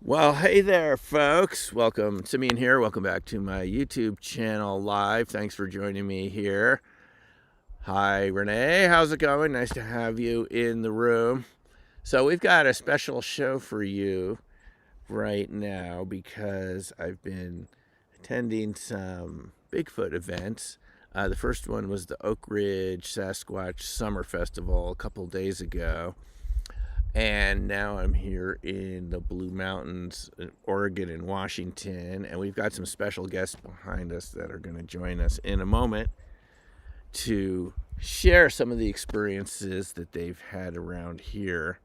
Well, hey there, folks. Welcome, Simeon here. Welcome back to my YouTube channel live. Thanks for joining me here. Hi, Renee. How's it going? Nice to have you in the room. So we've got a special show for you right now because I've been attending some Bigfoot events. The first one was the Oakridge Sasquatch Summer Festival a couple days ago. And now I'm here in the Blue Mountains, in Oregon and Washington, and we've got some special guests behind us that are going to join us in a moment to share some of the experiences that they've had around here.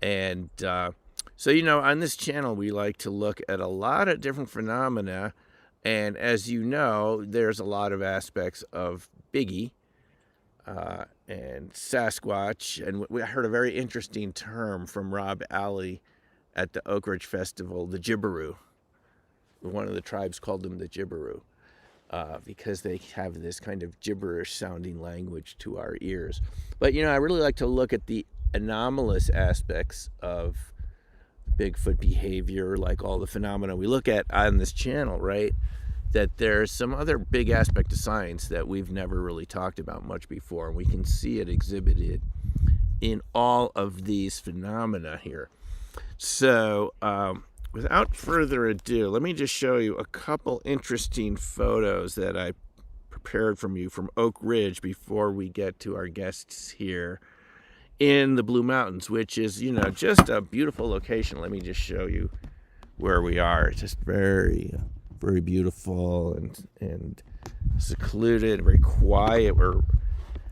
And so, you know, on this channel, we like to look at a lot of different phenomena, and as you know, there's a lot of aspects of Biggie and Sasquatch, and we heard a very interesting term from Rob Alley at the Oakridge Festival, the Jibberoo. One of the tribes called them the Jibberoo because they have this kind of gibberish sounding language to our ears. But, you know, I really like to look at the anomalous aspects of Bigfoot behavior, like all the phenomena we look at on this channel, right? That there's some other big aspect of science that we've never really talked about much before, and we can see it exhibited in all of these phenomena here. So without further ado, let me just show you a couple interesting photos that I prepared from Oak Ridge before we get to our guests here in the Blue Mountains, which is, you know, just a beautiful location. Let me just show you where we are. It's just very, very beautiful and secluded, very quiet. We're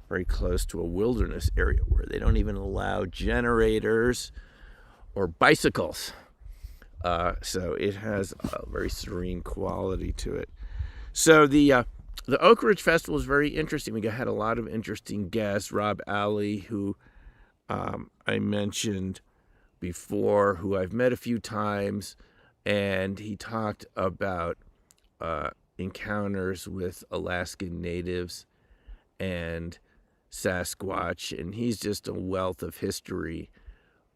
very close to a wilderness area where they don't even allow generators or bicycles. So it has a very serene quality to it. So the Oakridge Festival is very interesting. We had a lot of interesting guests. Rob Alley, who I mentioned before, who I've met a few times, and he talked about encounters with Alaskan natives and Sasquatch, and he's just a wealth of history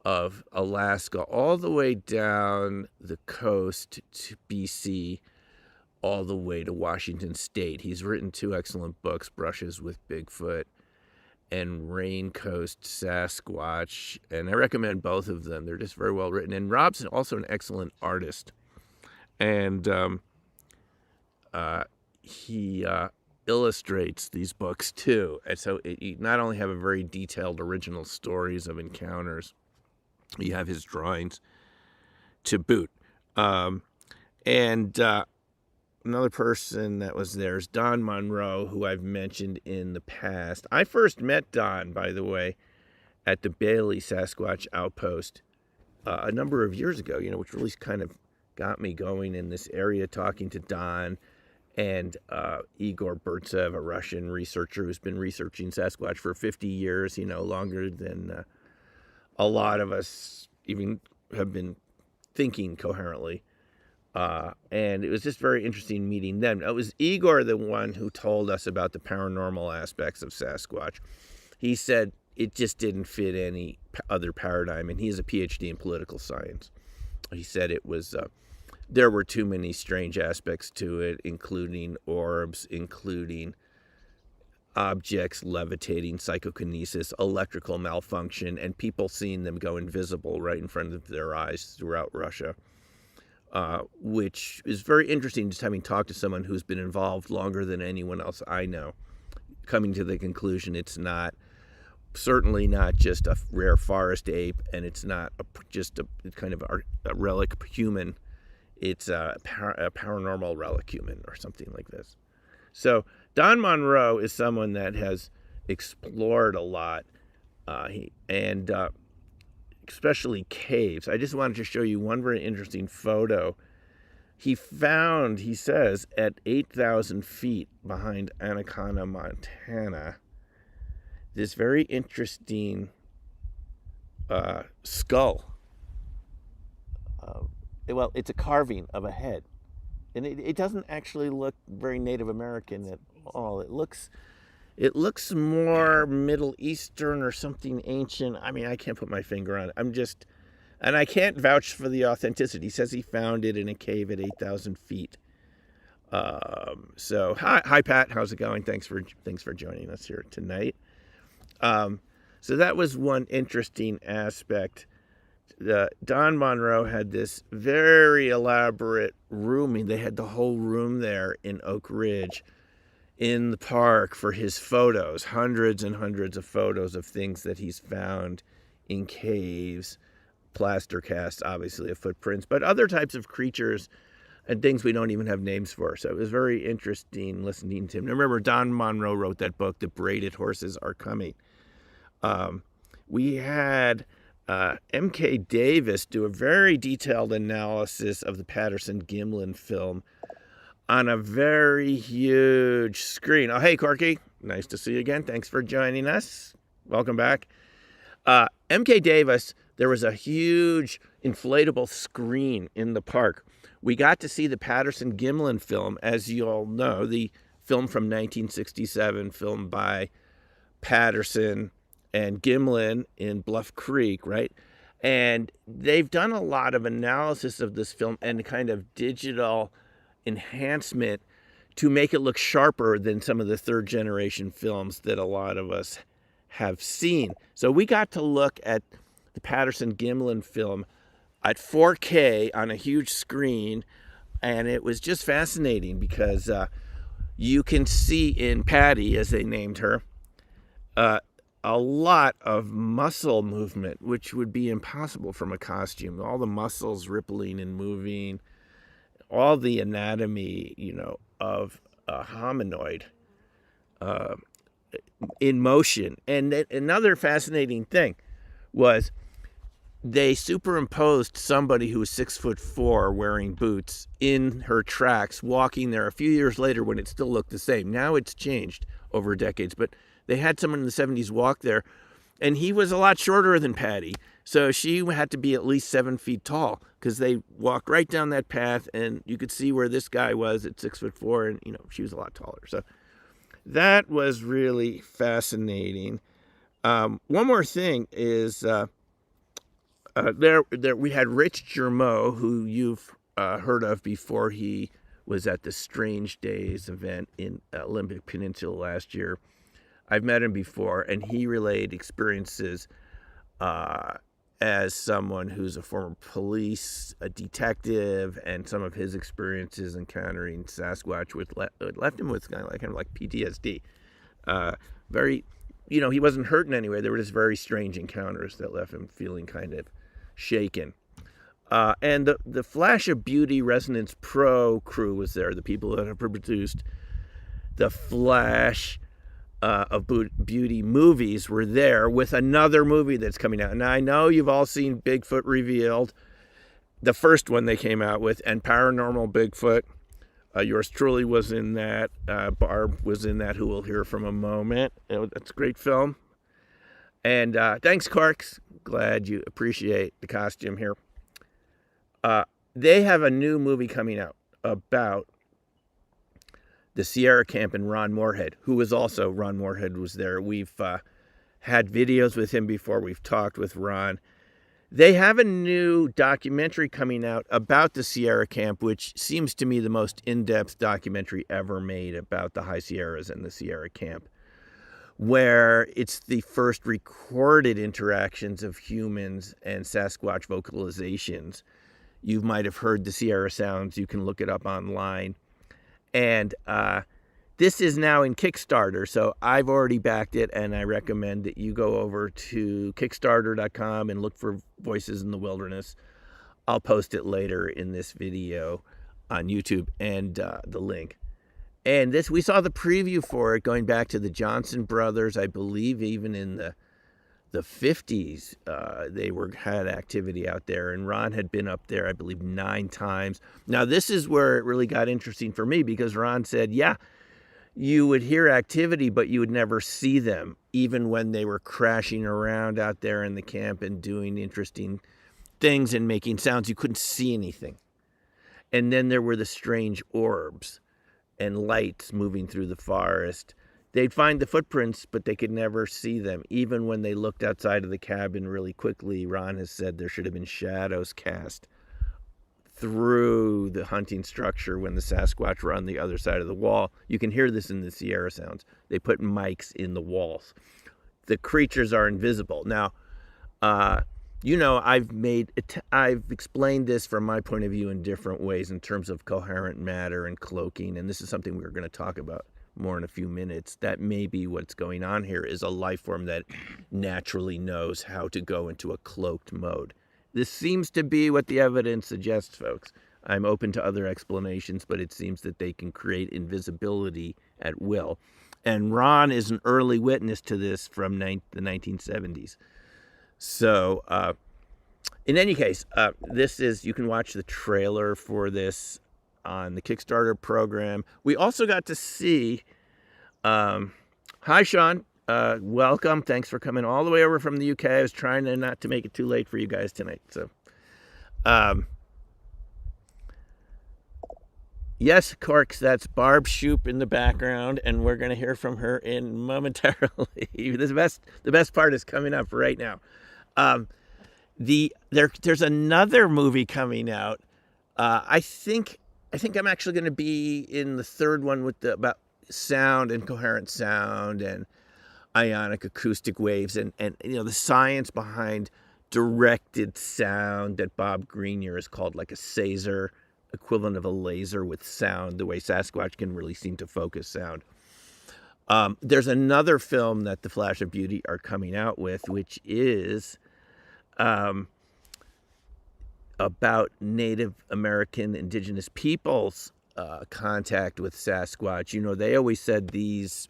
of Alaska all the way down the coast to BC, all the way to Washington State. He's written 2 excellent books, Brushes with Bigfoot and Rain Coast Sasquatch, and I recommend both of them. They're just very well written. And Rob's also an excellent artist, and he illustrates these books too. And so you not only have a very detailed original stories of encounters, you have his drawings to boot. Another person that was there is Don Monroe, who I've mentioned in the past. I first met Don, by the way, at the Bailey Sasquatch Outpost a number of years ago, you know, which really kind of got me going in this area, talking to Don and Igor Burtsev, a Russian researcher who's been researching Sasquatch for 50 years, you know, longer than a lot of us even have been thinking coherently. And it was just very interesting meeting them. It was Igor, the one who told us about the paranormal aspects of Sasquatch. He said it just didn't fit any other paradigm, and he has a PhD in political science. He said it was, there were too many strange aspects to it, including orbs, including objects levitating, psychokinesis, electrical malfunction, and people seeing them go invisible right in front of their eyes throughout Russia. Which is very interesting, just having talked to someone who's been involved longer than anyone else I know, coming to the conclusion it's certainly not just a rare forest ape, and it's not just a kind of a relic human. It's a paranormal relic human or something like this. So Don Monroe is someone that has explored a lot, especially caves. I just wanted to show you one very interesting photo. He found, he says, at 8,000 feet behind Anaconda, Montana, this very interesting skull. Well, it's a carving of a head. And it doesn't actually look very Native American at all. It looks more Middle Eastern or something ancient. I mean, I can't put my finger on it. And I can't vouch for the authenticity. He says he found it in a cave at 8,000 feet. So hi Pat, how's it going? Thanks for joining us here tonight. So that was one interesting aspect. Don Monroe had this very elaborate rooming. They had the whole room there in Oakridge, in the park, for his photos, hundreds and hundreds of photos of things that he's found in caves, plaster casts, obviously, of footprints, but other types of creatures and things we don't even have names for. So it was very interesting listening to him. Now, remember, Don Monroe wrote that book, The Braided Horses Are Coming. We had M.K. Davis do a very detailed analysis of the Patterson-Gimlin film on a very huge screen. Oh, hey, Corky. Nice to see you again. Thanks for joining us. Welcome back. M.K. Davis, there was a huge inflatable screen in the park. We got to see the Patterson-Gimlin film, as you all know, the film from 1967, filmed by Patterson and Gimlin in Bluff Creek, right? And they've done a lot of analysis of this film and kind of digital enhancement to make it look sharper than some of the third generation films that a lot of us have seen. So we got to look at the Patterson-Gimlin film at 4K on a huge screen, and it was just fascinating because you can see in Patty, as they named her, a lot of muscle movement, which would be impossible from a costume. All the muscles rippling and moving, all the anatomy, of a hominoid in motion. And another fascinating thing was they superimposed somebody who was 6'4" wearing boots in her tracks, walking there a few years later when it still looked the same. Now it's changed over decades, but they had someone in the 70s walk there, and he was a lot shorter than Patty. So she had to be at least 7 feet tall because they walked right down that path, and you could see where this guy was at 6'4", and she was a lot taller. So that was really fascinating. One more thing is there we had Rich Germeau, who you've heard of before. He was at the Strange Days event in Olympic Peninsula last year. I've met him before, and he relayed experiences as someone who's a former police, a detective, and some of his experiences encountering Sasquatch left him with kind of like PTSD. Very, he wasn't hurt in any way. There were just very strange encounters that left him feeling kind of shaken. And the Flash of Beauty Resonance Pro crew was there. The people that have produced the Flash of Beauty movies were there with another movie that's coming out. And I know you've all seen Bigfoot Revealed, the first one they came out with, and Paranormal Bigfoot. Yours truly was in that. Barb was in that, who we'll hear from a moment. That's a great film. And thanks, Corks. Glad you appreciate the costume here. They have a new movie coming out about the Sierra Camp and Ron Moorhead, who was also, Ron Moorhead was there. We've had videos with him before. We've talked with Ron. They have a new documentary coming out about the Sierra Camp, which seems to me the most in-depth documentary ever made about the High Sierras and the Sierra Camp, where it's the first recorded interactions of humans and Sasquatch vocalizations. You might have heard the Sierra sounds. You can look it up online. And this is now in Kickstarter, so I've already backed it, and I recommend that you go over to Kickstarter.com and look for Voices in the Wilderness. I'll post it later in this video on YouTube and the link. And we saw the preview for it going back to the Johnson brothers. I believe even in the 50s, they had activity out there, and Ron had been up there, I believe, 9 times. Now, this is where it really got interesting for me, because Ron said, yeah, you would hear activity, but you would never see them, even when they were crashing around out there in the camp and doing interesting things and making sounds. You couldn't see anything. And then there were the strange orbs and lights moving through the forest. They'd find the footprints, but they could never see them. Even when they looked outside of the cabin really quickly, Ron has said there should have been shadows cast through the hunting structure when the Sasquatch were on the other side of the wall. You can hear this in the Sierra sounds. They put mics in the walls. The creatures are invisible. Now, I've explained this from my point of view in different ways in terms of coherent matter and cloaking, and this is something we're going to talk about more in a few minutes. That may be what's going on here, is a life form that naturally knows how to go into a cloaked mode. This seems to be what the evidence suggests, folks. I'm open to other explanations, but it seems that they can create invisibility at will. And Ron is an early witness to this from the 1970s. So, in any case, you can watch the trailer for this on the Kickstarter program. We also got to see, hi, Sean. Welcome. Thanks for coming all the way over from the UK. I was trying not to make it too late for you guys tonight. So, yes, Corks, that's Barb Shoop in the background, and we're going to hear from her in momentarily. The best part is coming up right now. There's another movie coming out. I think I'm actually going to be in the third one with about sound and coherent sound and ionic acoustic waves and the science behind directed sound that Bob Greenyer has called like a Sazer, equivalent of a laser with sound, the way Sasquatch can really seem to focus sound. There's another film that the Flash of Beauty are coming out with, which is about Native American indigenous peoples' contact with Sasquatch. You know, they always said these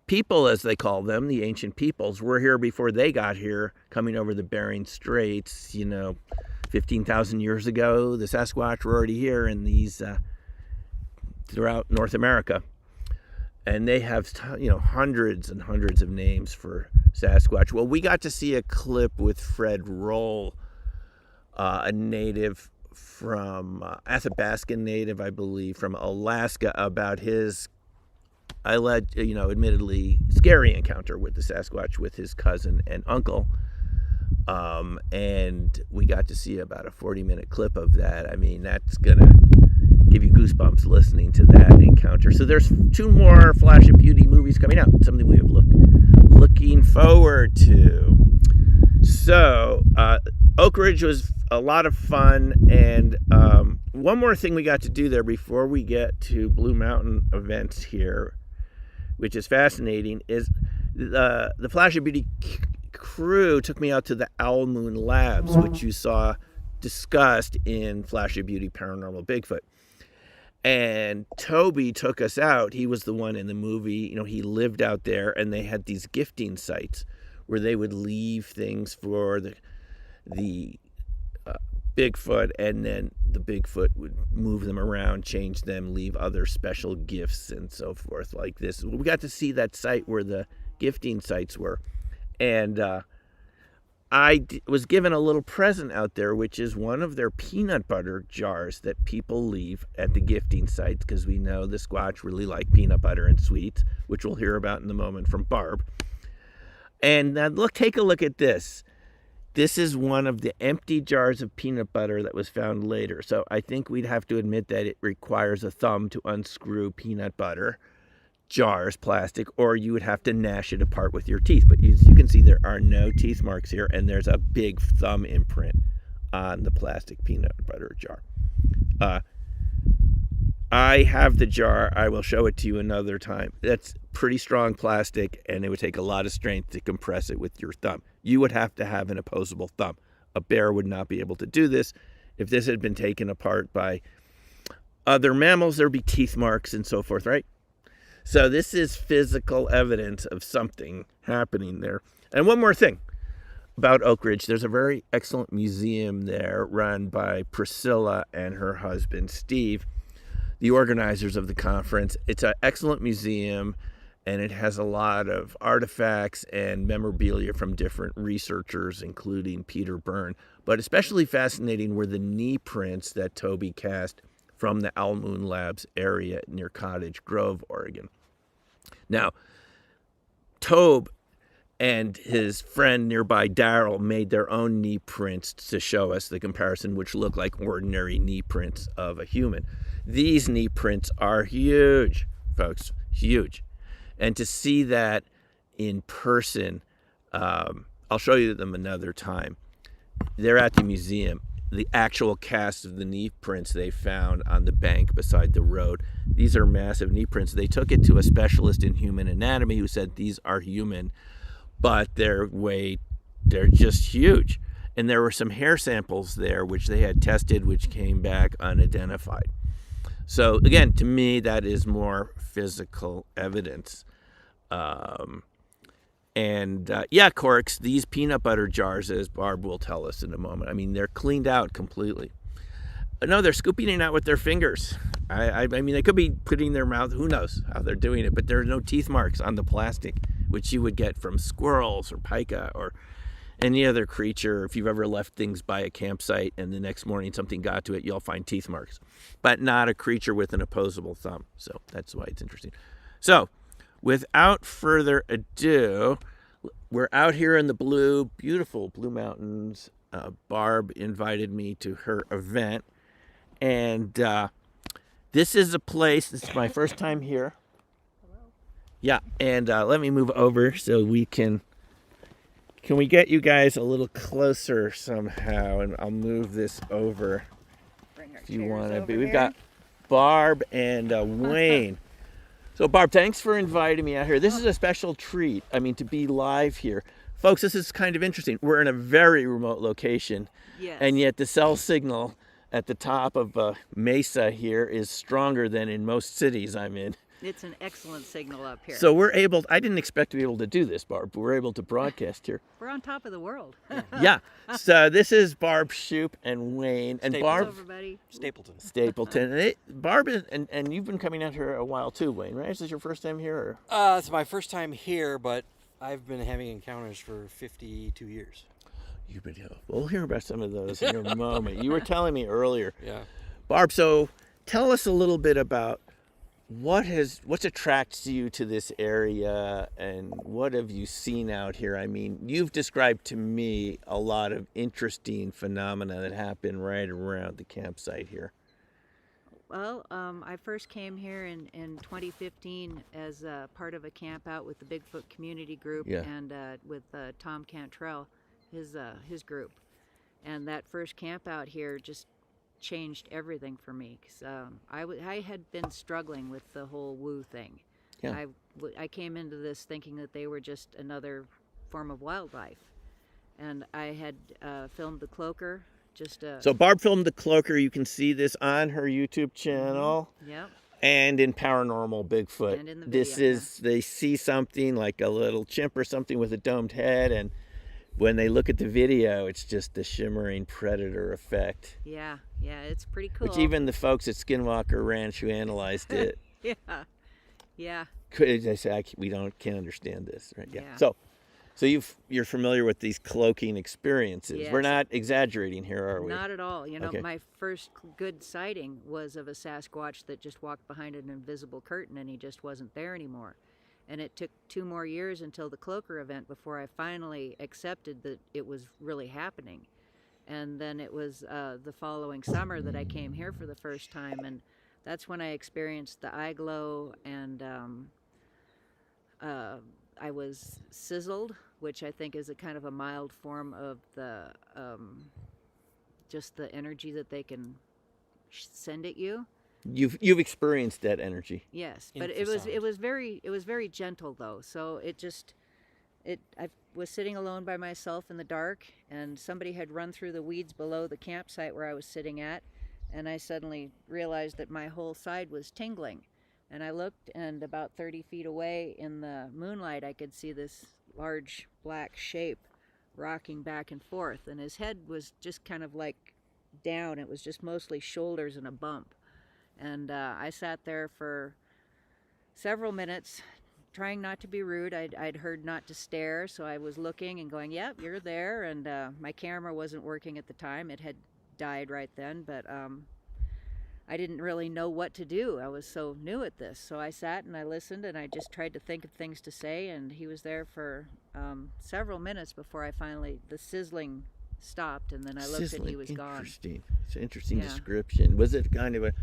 people, as they call them, the ancient peoples, were here before they got here, coming over the Bering Straits, 15,000 years ago. The Sasquatch were already here in these, throughout North America. And they have, hundreds and hundreds of names for Sasquatch. Well, we got to see a clip with Fred Roll, a native from, Athabascan native, I believe, from Alaska, about his, admittedly scary encounter with the Sasquatch with his cousin and uncle. And we got to see about a 40-minute clip of that. I mean, that's going to give you goosebumps listening to that encounter. So there's 2 more Flash of Beauty movies coming out, something we have looking forward to. So Oakridge was a lot of fun, and one more thing we got to do there before we get to Blue Mountain events here, which is fascinating, is the Flash of Beauty crew took me out to the Owl Moon Labs, which you saw discussed in Flash of Beauty Paranormal Bigfoot. And Toby took us out. He was the one in the movie, he lived out there, and they had these gifting sites where they would leave things for the Bigfoot, and then the Bigfoot would move them around, change them, leave other special gifts and so forth like this. We got to see that site where the gifting sites were. And I was given a little present out there, which is one of their peanut butter jars that people leave at the gifting sites, because we know the Squatch really like peanut butter and sweets, which we'll hear about in a moment from Barb. And take a look at this. This is one of the empty jars of peanut butter that was found later. So I think we'd have to admit that it requires a thumb to unscrew peanut butter jars, plastic, or you would have to gnash it apart with your teeth. But as you can see, there are no teeth marks here, and there's a big thumb imprint on the plastic peanut butter jar. I have the jar. I will show it to you another time. That's pretty strong plastic, and it would take a lot of strength to compress it with your thumb. You would have to have an opposable thumb. A bear would not be able to do this. If this had been taken apart by other mammals, there'd be teeth marks and so forth, right? So this is physical evidence of something happening there. And one more thing about Oakridge. There's a very excellent museum there run by Priscilla and her husband, Steve, the organizers of the conference. It's an excellent museum, and it has a lot of artifacts and memorabilia from different researchers, including Peter Byrne. But especially fascinating were the knee prints that Toby cast from the Owl Moon Labs area near Cottage Grove, Oregon. Now, Tobe and his friend nearby, Daryl, made their own knee prints to show us the comparison, which look like ordinary knee prints of a human. These knee prints are huge, folks, huge. And to see that in person, I'll show you them another time. They're at the museum. The actual cast of the knee prints they found on the bank beside the road. These are massive knee prints. They took it to a specialist in human anatomy who said these are human, but they're just huge. And there were some hair samples there which they had tested, which came back unidentified. So again, to me, that is more physical evidence. Corks, these peanut butter jars, as Barb will tell us in a moment, I mean, they're cleaned out completely. No, they're scooping it out with their fingers. I mean, they could be putting their mouth, who knows how they're doing it, but there are no teeth marks on the plastic, which you would get from squirrels or pika or any other creature. If you've ever left things by a campsite and the next morning something got to it, you'll find teeth marks, but not a creature with an opposable thumb. So that's why it's interesting. So without further ado, we're out here in the beautiful Blue Mountains. Barb invited me to her event, and this is a place, this is my first time here. Hello. Yeah, and let me move over so we can we get you guys a little closer somehow, and I'll move this over if you want to be. We've got Barb and Wayne. So Barb, thanks for inviting me out here. This is a special treat. I mean, to be live here. Folks, this is kind of interesting. We're in a very remote location. Yes. And yet the cell signal at the top of Mesa here is stronger than in most cities I'm in. It's an excellent signal up here. So we're able, I didn't expect to be able to do this, Barb, but we're able to broadcast here. We're on top of the world. Yeah. So this is Barb Shoup and Wayne. And Stapleton. Barb... Everybody. Stapleton. Barb, and you've been coming out here a while too, Wayne, right? Is this your first time here? Or? It's my first time here, but I've been having encounters for 52 years. You've been here. We'll hear about some of those in a moment. You were telling me earlier. Yeah. Barb, so tell us a little bit about what's attracted you to this area and what have you seen out here? I mean, you've described to me a lot of interesting phenomena that happen right around the campsite here. Well, I first came here in 2015 as part of a camp out with the Bigfoot Community Group and with Tom Cantrell, his group. And that first camp out here just changed everything for me, because I had been struggling with the whole woo thing. Yeah. I came into this thinking that they were just another form of wildlife, and I had filmed the cloaker. So Barb filmed the cloaker. You can see this on her YouTube channel. Mm-hmm. Yep. And in Paranormal Bigfoot. And in the video, they see something like a little chimp or something with a domed head, and when they look at the video, it's just the shimmering predator effect. Yeah, it's pretty cool. Which even the folks at Skinwalker Ranch who analyzed it, yeah. They say we can't understand this, right? Yeah. So you're familiar with these cloaking experiences. Yes. We're not exaggerating here, are we? Not at all. You know, Okay. my first good sighting was of a Sasquatch that just walked behind an invisible curtain, and he just wasn't there anymore. And it took 2 more years until the cloaker event before I finally accepted that it was really happening. And then it was the following summer that I came here for the first time, and that's when I experienced the eye glow, and I was sizzled, which I think is a kind of a mild form of the just the energy that they can send at you. You've experienced that energy. Yes, but it was very gentle though. So I was sitting alone by myself in the dark, and somebody had run through the weeds below the campsite where I was sitting at, and I suddenly realized that my whole side was tingling. And I looked, and about 30 feet away in the moonlight, I could see this large black shape rocking back and forth, and his head was just kind of like down. It was just mostly shoulders and a bump. And I sat there for several minutes, trying not to be rude. I'd heard not to stare, so I was looking and going, yep, you're there. And my camera wasn't working at the time. It had died right then, but I didn't really know what to do. I was so new at this. So I sat and I listened, and I just tried to think of things to say, and he was there for several minutes before the sizzling stopped, and then I looked and he was gone. Interesting. It's an interesting description. Was it kind of a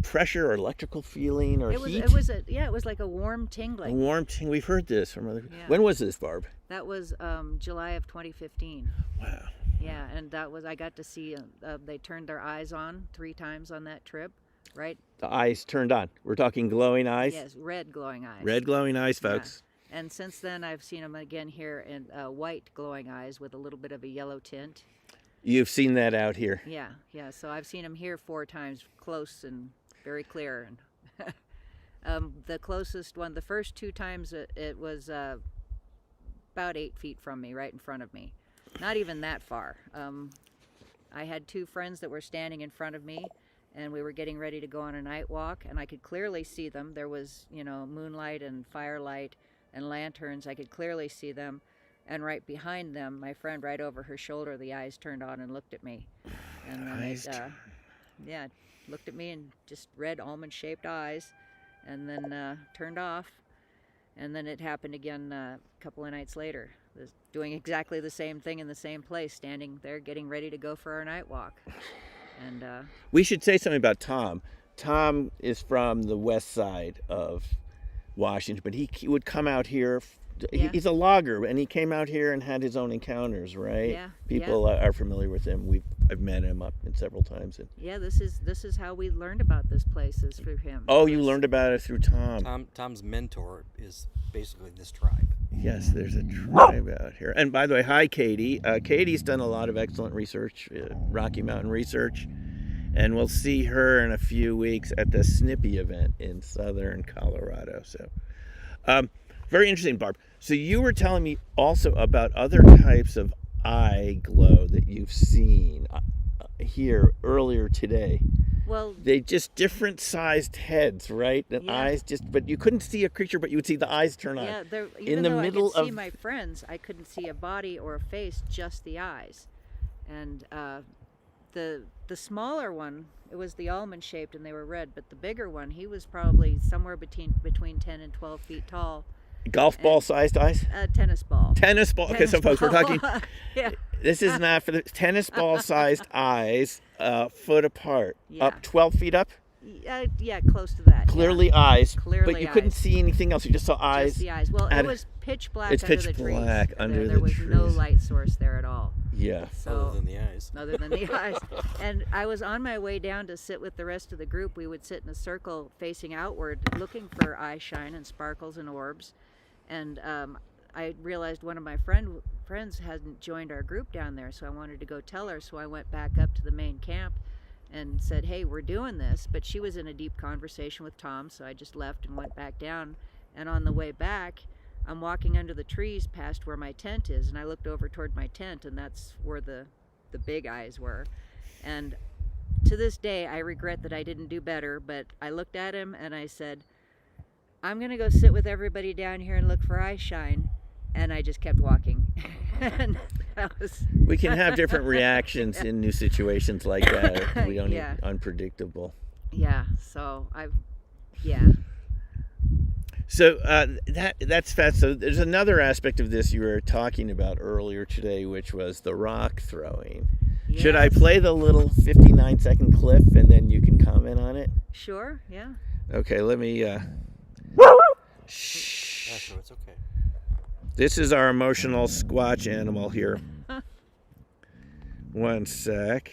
pressure or electrical feeling or heat? It was like a warm tingling. A warm tingling. We've heard this from other people. When was this, Barb? That was July of 2015. Wow. Yeah, and I got to see, they turned their eyes on 3 times on that trip, right? The eyes turned on. We're talking glowing eyes? Yes, red glowing eyes. Red glowing eyes, folks. Yeah. And since then, I've seen them again here in white glowing eyes with a little bit of a yellow tint. You've seen that out here? Yeah. So I've seen them here 4 times, close and very clear. And the closest one, the first 2 times, it was about 8 feet from me, right in front of me. Not even that far. I had 2 friends that were standing in front of me, and we were getting ready to go on a night walk, and I could clearly see them. There was, moonlight and firelight and lanterns. I could clearly see them. And right behind them, my friend, right over her shoulder, the eyes turned on and looked at me. And then looked at me and just red almond-shaped eyes, and then turned off. And then it happened again a couple of nights later, doing exactly the same thing in the same place, standing there getting ready to go for our night walk. And we should say something about Tom. Tom is from the west side of Washington, but he would come out here Yeah. He's a logger, and he came out here and had his own encounters, right? Yeah, People are familiar with him. I've met him up several times. Yeah, this is how we learned about this place, is through him. Oh, you learned about it through Tom. Tom's mentor is basically this tribe. Yes, there's a tribe out here. And by the way, hi, Katie. Katie's done a lot of excellent research, Rocky Mountain research. And we'll see her in a few weeks at the Snippy event in southern Colorado. So, very interesting, Barb. So you were telling me also about other types of eye glow that you've seen here earlier today. Well, they just different sized heads, right? And eyes but you couldn't see a creature, but you would see the eyes turn on. Yeah, in the middle I could see my friends, I couldn't see a body or a face, just the eyes. And the smaller one, it was the almond shaped and they were red, but the bigger one, he was probably somewhere between 10 and 12 feet tall. Golf ball sized eyes? Tennis ball. Tennis ball. Okay, so folks, we're talking. Yeah. This is not for the tennis ball sized eyes, foot apart, Yeah. up 12 feet up. Yeah, close to that. Clearly eyes, Clearly but you couldn't eyes. see anything else. You just saw eyes. Just the eyes. Well, it was pitch black It's under pitch the trees. black under there the was no trees. light source there at all. Yeah. So, Other than the eyes. Other than the eyes. And I was on my way down to sit with the rest of the group. We would sit in a circle facing outward, looking for eye shine and sparkles and orbs. And I realized one of my friends hadn't joined our group down there, so I wanted to go tell her. So I went back up to the main camp and said, hey, we're doing this. But she was in a deep conversation with Tom, so I just left and went back down. And on the way back, I'm walking under the trees past where my tent is, and I looked over toward my tent, and that's where the big eyes were. And to this day, I regret that I didn't do better, but I looked at him and I said, I'm going to go sit with everybody down here and look for eye shine. And I just kept walking. And that was... We can have different reactions in new situations like that. We don't need unpredictable. Yeah, so So that's fast. So there's another aspect of this you were talking about earlier today, which was the rock throwing. Yes. Should I play the little 59-second clip and then you can comment on it? Sure, yeah. Okay, let me... Shh. Yeah, sure, it's okay. This is our emotional Squatch animal here. One sec.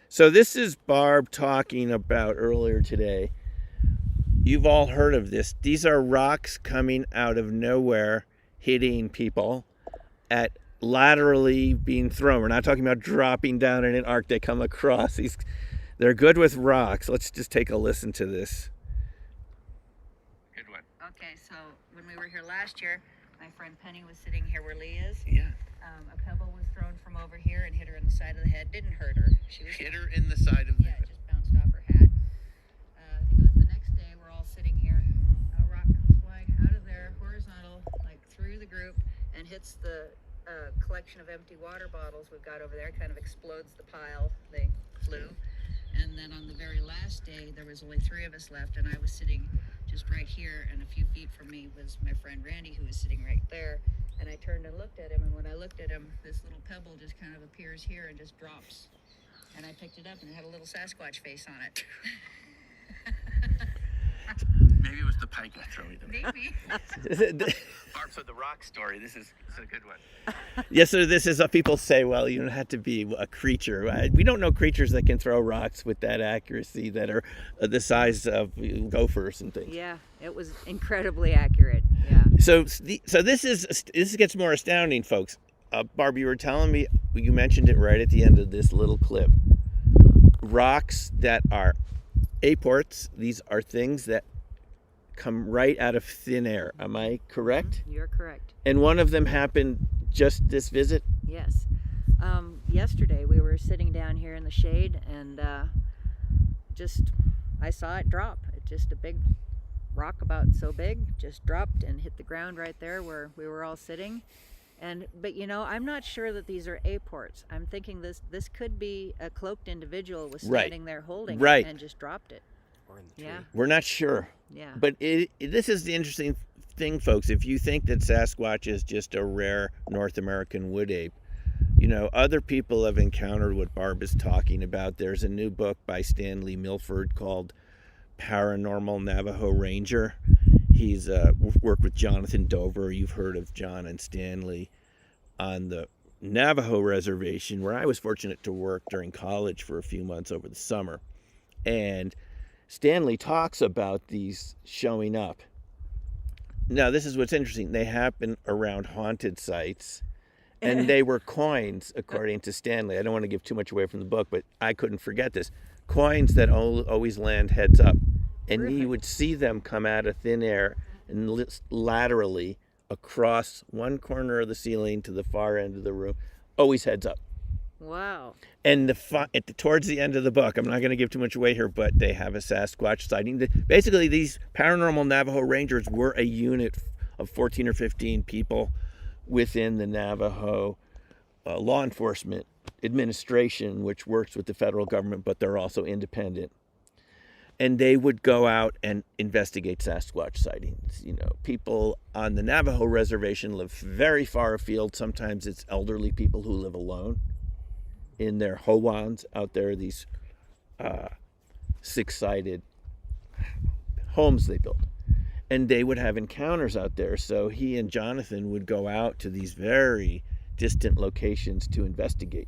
So this is Barb talking about earlier today. You've all heard of this. These are rocks coming out of nowhere, hitting people, at laterally being thrown. We're not talking about dropping down in an arc. They come across. They're good with rocks. Let's just take a listen to this. Good one. Okay, so when we were here last year, my friend Penny was sitting here where Lee is. Yeah. A pebble was thrown from over here and hit her in the side of the head. Didn't hurt her. She was hit her in the side of the head. Yeah, it just bounced off her hat. I think it was the next day. We're all sitting here. A rock comes flying out of there, horizontal, like through the group, and hits the collection of empty water bottles we've got over there. Kind of explodes the pile. They flew. And then on the very last day, there was only 3 of us left, and I was sitting just right here, and a few feet from me was my friend Randy, who was sitting right there. And I turned and looked at him, and when I looked at him, this little pebble just kind of appears here and just drops. And I picked it up, and it had a little Sasquatch face on it. Maybe it was the pike throwing them. Maybe. Barb, so the rock story, this is a good one. Yes, so this is what people say, well, you don't have to be a creature. We don't know creatures that can throw rocks with that accuracy that are the size of gophers and things. Yeah, it was incredibly accurate. Yeah. So this gets more astounding, folks. Barb, you were telling me, you mentioned it right at the end of this little clip. Rocks that are apports, these are things that come right out of thin air. Am I correct? You're correct. And one of them happened just this visit? Yes. Yesterday we were sitting down here in the shade, and I saw it drop. It just a big rock about so big just dropped and hit the ground right there where we were all sitting. But I'm not sure that these are apports. I'm thinking this could be a cloaked individual was standing there holding it and just dropped it. Or in the tree. Yeah. We're not sure. Yeah. But this is the interesting thing, folks. If you think that Sasquatch is just a rare North American wood ape, other people have encountered what Barb is talking about. There's a new book by Stanley Milford called Paranormal Navajo Ranger. He's worked with Jonathan Dover. You've heard of John and Stanley on the Navajo reservation, where I was fortunate to work during college for a few months over the summer. And Stanley talks about these showing up. Now, this is what's interesting. They happen around haunted sites, and they were coins, according to Stanley. I don't want to give too much away from the book, but I couldn't forget this. Coins that always land heads up. And he would see them come out of thin air and laterally across one corner of the ceiling to the far end of the room, always heads up. Wow. And towards the end of the book, I'm not going to give too much away here, but they have a Sasquatch sighting. Basically, these paranormal Navajo Rangers were a unit of 14 or 15 people within the Navajo law enforcement administration, which works with the federal government, but they're also independent. And they would go out and investigate Sasquatch sightings. You know, people on the Navajo reservation live very far afield. Sometimes it's elderly people who live alone in their howans out there, these six-sided homes they built. And they would have encounters out there. So he and Jonathan would go out to these very distant locations to investigate.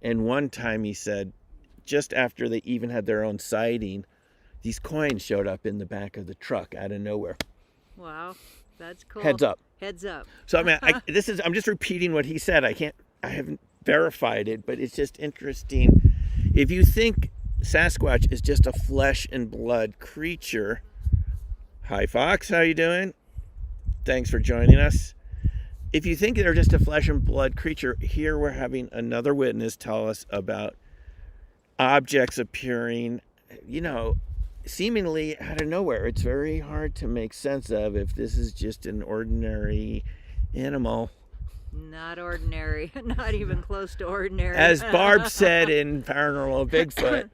And one time he said, just after they even had their own sighting, these coins showed up in the back of the truck out of nowhere. Wow, that's cool. Heads up. Heads up. So I mean, I'm just repeating what he said. I haven't verified it, but it's just interesting. If you think Sasquatch is just a flesh and blood creature, hi Fox, how you doing? Thanks for joining us. If you think they're just a flesh and blood creature, here we're having another witness tell us about objects appearing, you know, seemingly out of nowhere. It's very hard to make sense of if this is just an ordinary animal. Not ordinary. Not even close to ordinary. As Barb said in Paranormal Bigfoot,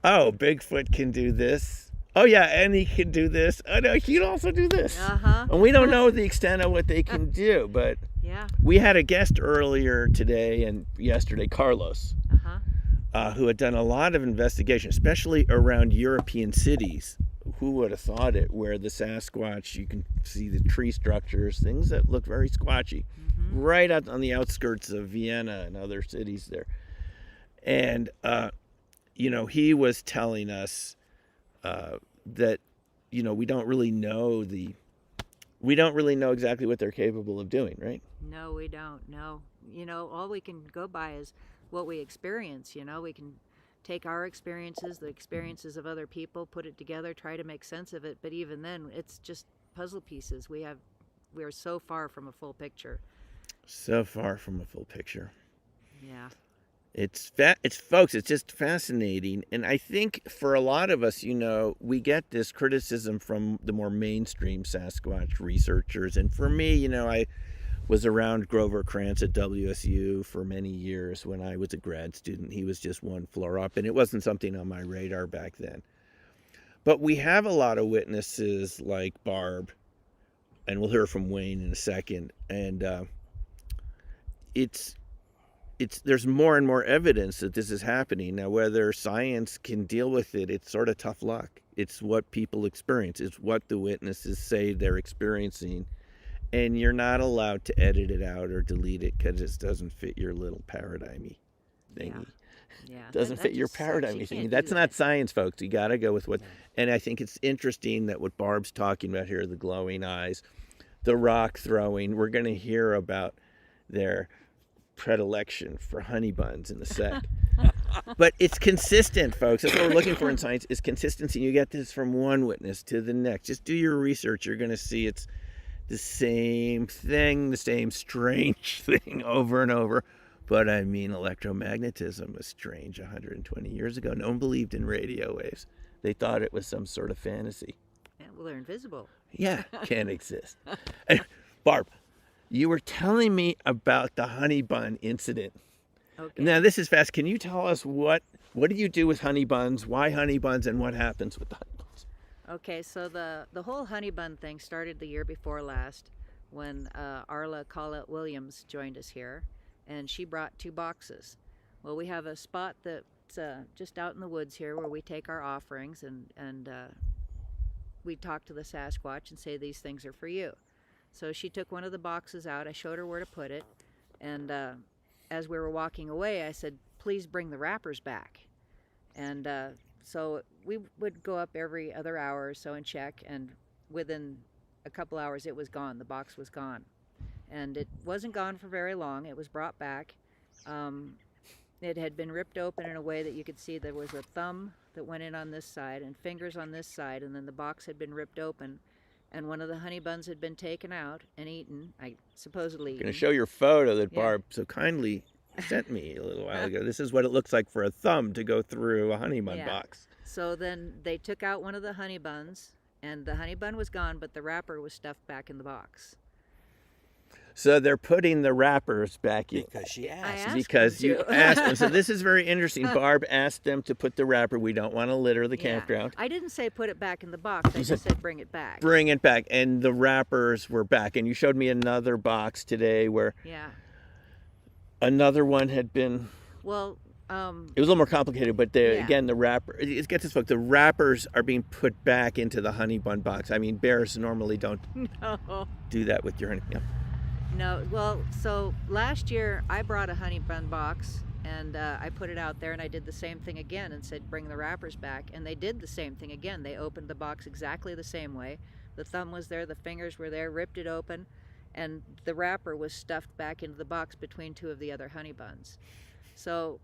oh, Bigfoot can do this. Oh, yeah, and he can do this. Oh, no, he can also do this. Uh-huh. And we don't know the extent of what they can do, but yeah. We had a guest earlier today and yesterday, Carlos, who had done a lot of investigation, especially around European cities. Who would have thought it, where the Sasquatch, you can see the tree structures, things that look very squatchy, right out on the outskirts of Vienna and other cities there. And, you know, he was telling us that, you know, we don't really know exactly what they're capable of doing, right? No, we don't. No. You know, all we can go by is what we experience. You know, we can take our experiences, the experiences of other people, put it together, try to make sense of it. But even then, it's just puzzle pieces. We are so far from a full picture. So far from a full picture. Yeah. It's folks, it's just fascinating. And I think for a lot of us, you know, we get this criticism from the more mainstream Sasquatch researchers. And for me, you know, I was around Grover Krantz at WSU for many years when I was a grad student. He was just one floor up, and it wasn't something on my radar back then. But we have a lot of witnesses like Barb, and we'll hear from Wayne in a second. And there's more and more evidence that this is happening. Now, whether science can deal with it, it's sort of tough luck. It's what people experience. It's what the witnesses say they're experiencing. And you're not allowed to edit it out or delete it because it doesn't fit your little paradigm-y thingy. Yeah. Doesn't fit your paradigm-y thingy. That's not science, folks. You got to go with what... Yeah. And I think it's interesting that what Barb's talking about here, the glowing eyes, the rock throwing, we're going to hear about their predilection for honey buns in a sec. But it's consistent, folks. That's what we're looking for in science, is consistency. You get this from one witness to the next. Just do your research. You're going to see it's the same thing, the same strange thing over and over. But I mean, electromagnetism was strange 120 years ago. No one believed in radio waves. They thought it was some sort of fantasy. Yeah, well, they're invisible. Yeah, can't exist. And Barb, you were telling me about the honey bun incident. Okay. Now, this is fast. Can you tell us what do you do with honey buns, why honey buns, and what happens with the honey buns? Okay, so the whole honey bun thing started the year before last when Arla Collette Williams joined us here, and she brought 2 boxes. Well, we have a spot that's just out in the woods here where we take our offerings and we'd talk to the Sasquatch and say, these things are for you. So she took one of the boxes out. I showed her where to put it. And as we were walking away, I said, please bring the wrappers back. And so we would go up every other hour or so and check. And within a couple hours, it was gone. The box was gone. And it wasn't gone for very long. It was brought back. It had been ripped open in a way that you could see there was a thumb that went in on this side and fingers on this side. And then the box had been ripped open. And one of the honey buns had been taken out and eaten, supposedly I'm eaten. going to show your photo that Yeah. Barb so kindly sent me a little while ago. This is what it looks like for a thumb to go through a honey bun Yeah. box. So then they took out one of the honey buns, and the honey bun was gone, but the wrapper was stuffed back in the box. So they're putting the wrappers back in. Because she I asked. asked Because them you to. asked them. So this is very interesting. Barb asked them to put the wrapper. We don't want to litter the Yeah. campground. I didn't say put it back in the box. I just said bring it back. Bring it back. And the wrappers were back. And you showed me another box today where Yeah. another one had been, Well, it was a little more complicated, but Yeah. again, the wrapper, get this book, the wrappers are being put back into the honey bun box. I mean, bears normally don't no. do that with your honey. Yeah. No, well, so last year I brought a honey bun box and I put it out there and I did the same thing again and said bring the wrappers back, and they did the same thing again. They opened the box exactly the same way. The thumb was there, the fingers were there, ripped it open, and the wrapper was stuffed back into the box between two of the other honey buns. So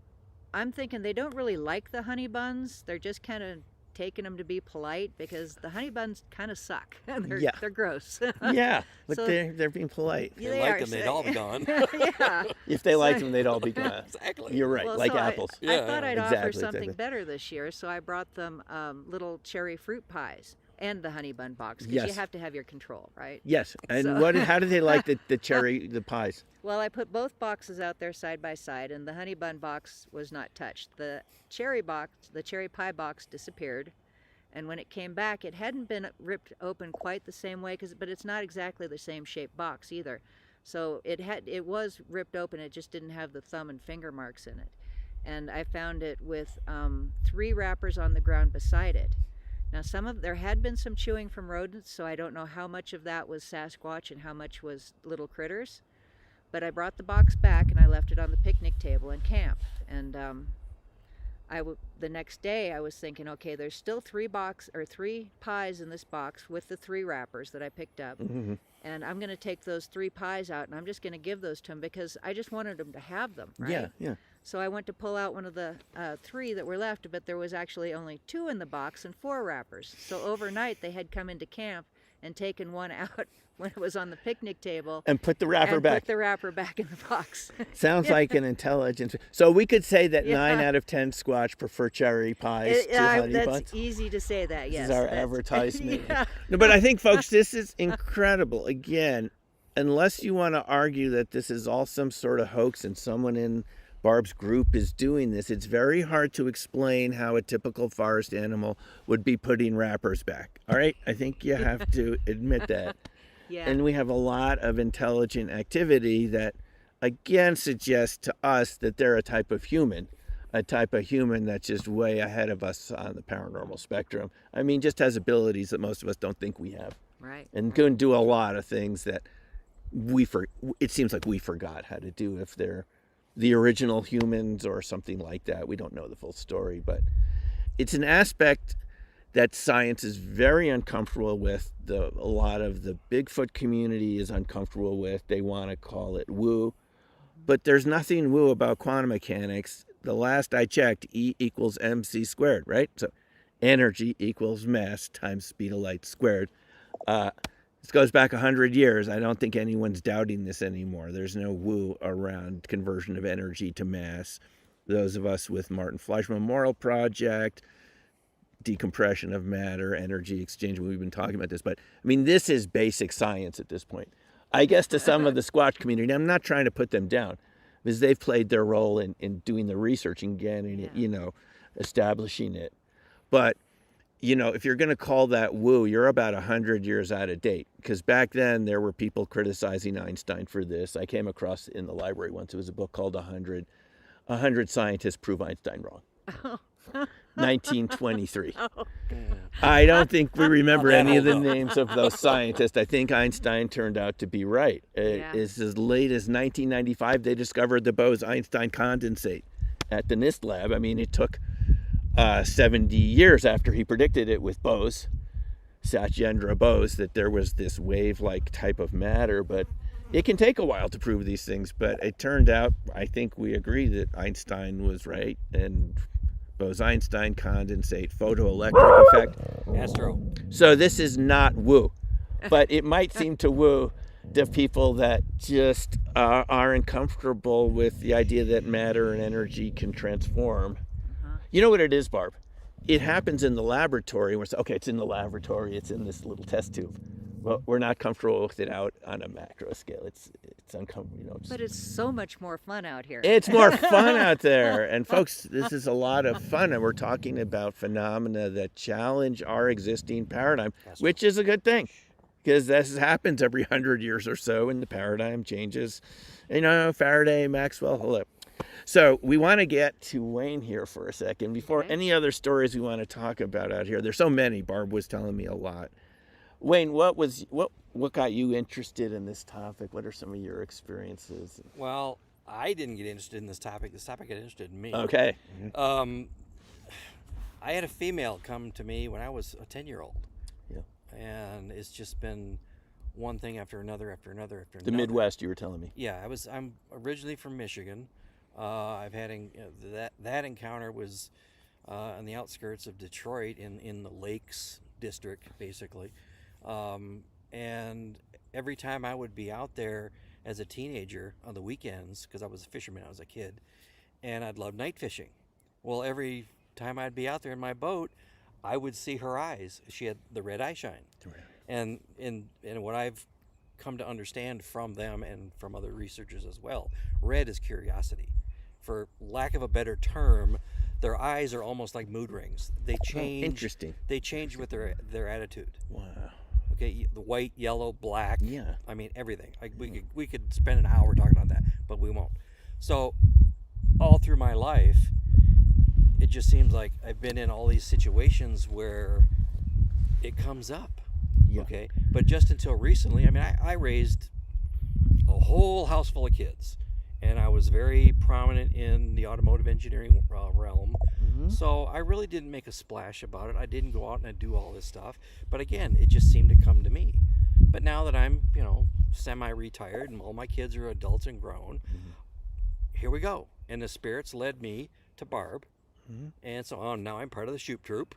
I'm thinking they don't really like the honey buns. They're just kind of taking them to be polite because the honey buns kind of suck. Yeah. They're gross. Yeah, but So- they're being polite. If Yeah, they they liked are, them, they'd so- all be gone. Yeah. If they liked So- them, they'd all be gone. Exactly. You're right, Well, like so apples. I Yeah, thought yeah. I'd offer Exactly, something exactly. better this year, so I brought them little cherry fruit pies and the honey bun box because Yes. you have to have your control, right? Yes, and So- how do they like the cherry, the pies? Well, I put both boxes out there side by side, and the honey bun box was not touched. The cherry pie box disappeared, and when it came back, it hadn't been ripped open quite the same way, but it's not exactly the same shaped box either. So it was ripped open. It just didn't have the thumb and finger marks in it, and I found it with 3 wrappers on the ground beside it. Now, there had been some chewing from rodents, so I don't know how much of that was Sasquatch and how much was little critters. But I brought the box back and I left it on the picnic table in camp. And the next day I was thinking, okay, there's still 3 pies in this box with the 3 wrappers that I picked up. Mm-hmm. And I'm going to take those 3 pies out and I'm just going to give those to them because I just wanted them to have them, right? Yeah, yeah. So I went to pull out one of the 3 that were left, but there was actually only 2 in the box and 4 wrappers. So overnight they had come into camp and taken one out when it was on the picnic table And put the wrapper and back. put the wrapper back in the box. Sounds like an intelligence. So we could say that Yeah. 9 out of 10 Squatch prefer cherry pies to honey That's buns. easy to say that, yes. This is our that's- advertisement. Yeah. No, but I think, folks, this is incredible. Again, unless you want to argue that this is all some sort of hoax and someone in Barb's group is doing this, it's very hard to explain how a typical forest animal would be putting wrappers back. All right? I think you have to admit that. Yeah. And we have a lot of intelligent activity that, again, suggests to us that they're a type of human that's just way ahead of us on the paranormal spectrum. I mean, just has abilities that most of us don't think we have. Right. And can do a lot of things that it seems like we forgot how to do if they're the original humans or something like that. We don't know the full story, but it's an aspect that science is very uncomfortable with. A lot of the Bigfoot community is uncomfortable with. They want to call it woo, but there's nothing woo about quantum mechanics. The last I checked, E equals mc squared, right? So energy equals mass times speed of light squared. This goes back 100 years. I don't think anyone's doubting this anymore. There's no woo around conversion of energy to mass. Those of us with Martin Fleischmann Memorial Project, decompression of matter, energy exchange, we've been talking about this. But, I mean, this is basic science at this point. I guess to some of the Squatch community, I'm not trying to put them down, because they've played their role in doing the research and getting it, establishing it. But, if you're going to call that woo, you're about 100 years out of date. Because back then, there were people criticizing Einstein for this. I came across in the library once, it was a book called 100 Scientists Prove Einstein Wrong. 1923. Oh. I don't think we remember Not that any of the old, though. names of those scientists. I think Einstein turned out to be right. Yeah. It's as late as 1995 they discovered the Bose-Einstein condensate at the NIST lab. I mean, it took 70 years after he predicted it with Bose, Satyendra Bose, that there was this wave-like type of matter, but it can take a while to prove these things. But it turned out, I think we agree that Einstein was right, and Bose-Einstein condensate, photoelectric effect. Astro. So this is not woo, but it might seem to woo the people that just aren't comfortable with the idea that matter and energy can transform. You know what it is, Barb? It happens in the laboratory. We're saying, okay, it's in the laboratory. It's in this little test tube. Well, we're not comfortable with it out on a macro scale. It's uncomfortable. You know, But it's so much more fun out here. it's more fun out there. And folks, this is a lot of fun. And we're talking about phenomena that challenge our existing paradigm, which is a good thing. Because this happens every 100 years or so, and the paradigm changes. You know, Faraday, Maxwell, hello. So we want to get to Wayne here for a second. Before Okay. any other stories we want to talk about out here, there's so many. Barb was telling me a lot. Wayne, what got you interested in this topic? What are some of your experiences? Well, I didn't get interested in this topic. This topic got interested in me. Okay. I had a female come to me when I was a 10-year-old. Yeah. And it's just been one thing after another, after another, after The another. Midwest, you were telling me. Yeah, I'm originally from Michigan. I've had that encounter was on the outskirts of Detroit in the Lakes district, basically. And every time I would be out there as a teenager on the weekends, because I was a fisherman, I was a kid, and I'd love night fishing. Well, every time I'd be out there in my boat, I would see her eyes. She had the red eye shine. And what I've come to understand from them and from other researchers as well, red is curiosity. For lack of a better term, their eyes are almost like mood rings. They change. Interesting. They change with their attitude. Wow. Okay, the white, yellow, black. Yeah. I mean everything. Like we could spend an hour talking about that, but we won't. So, all through my life, it just seems like I've been in all these situations where it comes up. Yeah. Okay, but just until recently, I mean, I raised a whole house full of kids, and I was very prominent in the automotive engineering realm. Mm-hmm. So I really didn't make a splash about it. I didn't go out and do all this stuff. But again, it just seemed to come to me. But now that I'm, semi-retired and all my kids are adults and grown, here we go. And the spirits led me to Barb. And so on. Now I'm part of the Shoop Troop.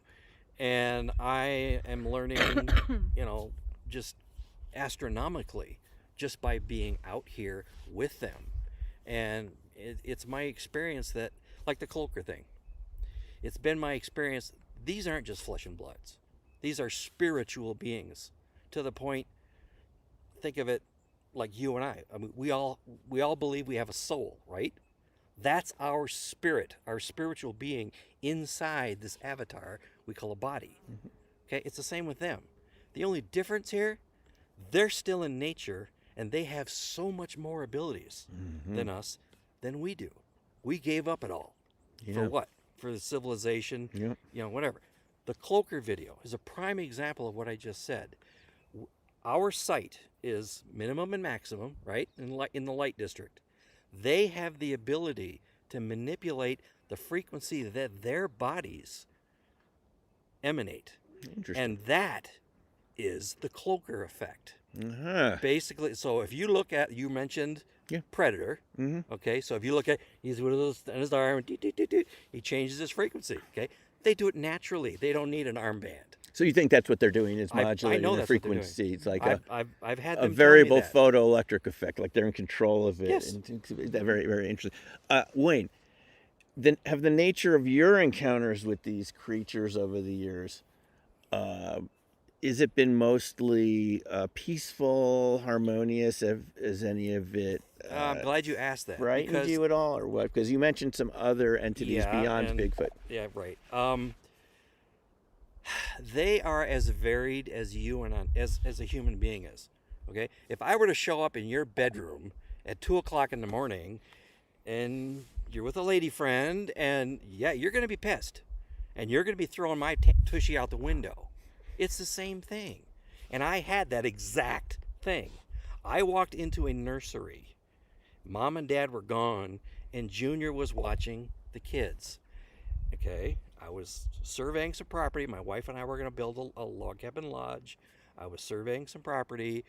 And I am learning, just astronomically just by being out here with them. And it's my experience that, like the Cloaker thing, it's been my experience, these aren't just flesh and bloods. These are spiritual beings, to the point, think of it like you and I. I mean, we all believe we have a soul, right? That's our spirit, our spiritual being inside this avatar we call a body. Okay, it's the same with them. The only difference here, they're still in nature, and they have so much more abilities than us, than we do. We gave up it all. For what? For the civilization, whatever. The Cloaker video is a prime example of what I just said. Our sight is minimum and maximum, right, in the light district. They have the ability to manipulate the frequency that their bodies emanate. Interesting. And that is the Cloaker effect. Uh-huh. Basically, so if you look at, you mentioned Predator, okay, so if you look at, he's with his arm, he changes his frequency, okay? They do it naturally. They don't need an armband. So you think that's what they're doing, is I modulating know the that's what they're doing. frequency? It's like I've had a them variable tell me that. photoelectric effect, like they're in control of it. Yes. And that's very, very interesting. Wayne, then have the nature of your encounters with these creatures over the years, is it been mostly peaceful, harmonious? Is any of it I'm glad you asked that. frightened you at all, or what? Because you mentioned some other entities beyond and- Bigfoot. Yeah, right. They are as varied as you and as a human being is. Okay, if I were to show up in your bedroom at 2:00 in the morning, and you're with a lady friend, and you're going to be pissed. and you're going to be throwing my tushy out the window. It's the same thing. And I had that exact thing. I walked into a nursery. Mom and Dad were gone, and Junior was watching the kids. Okay, I was surveying some property. My wife and I were going to build a log cabin lodge. I was surveying some property,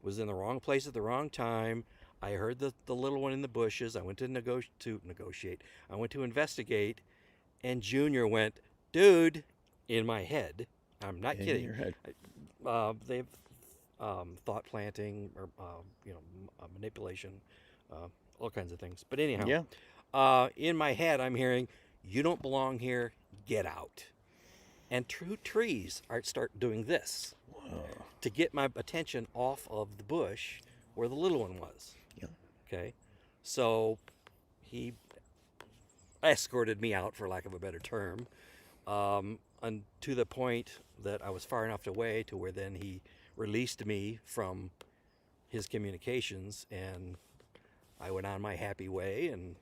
was in the wrong place at the wrong time. I heard the little one in the bushes. I went to negotiate. I went to investigate, and Junior went, dude, in my head. I'm not kidding. In your head. They've thought planting or manipulation, all kinds of things. But anyhow, in my head, I'm hearing, "You don't belong here. Get out." And trees start doing this to get my attention off of the bush where the little one was. Yeah. Okay, so he escorted me out, for lack of a better term, and to the point that I was far enough away to where then he released me from his communications, and I went on my happy way, and